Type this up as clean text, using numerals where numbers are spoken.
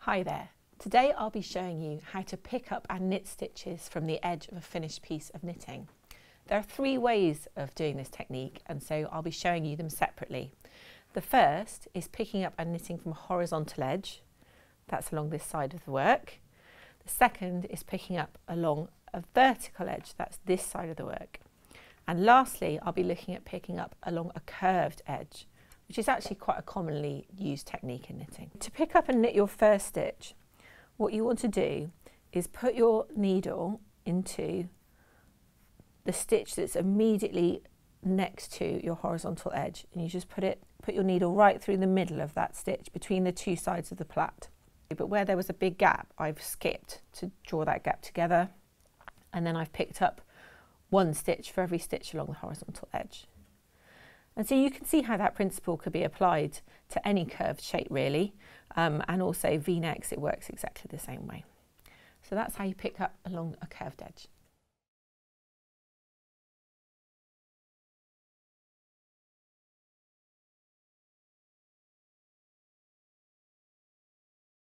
Hi there. Today I'll be showing you how to pick up and knit stitches from the edge of a finished piece of knitting. There are three ways of doing this technique, and so I'll be showing you them separately. The first is picking up and knitting from a horizontal edge. That's along this side of the work. The second is picking up along a vertical edge. That's this side of the work. And lastly, I'll be looking at picking up along a curved edge, which is actually quite a commonly used technique in knitting. To pick up and knit your first stitch, what you want to do is put your needle into the stitch that's immediately next to your horizontal edge, and you just put your needle right through the middle of that stitch between the two sides of the plait. But where there was a big gap, I've skipped to draw that gap together, and then I've picked up one stitch for every stitch along the horizontal edge. And so you can see how that principle could be applied to any curved shape really, and also V-necks, it works exactly the same way. So that's how you pick up along a curved edge.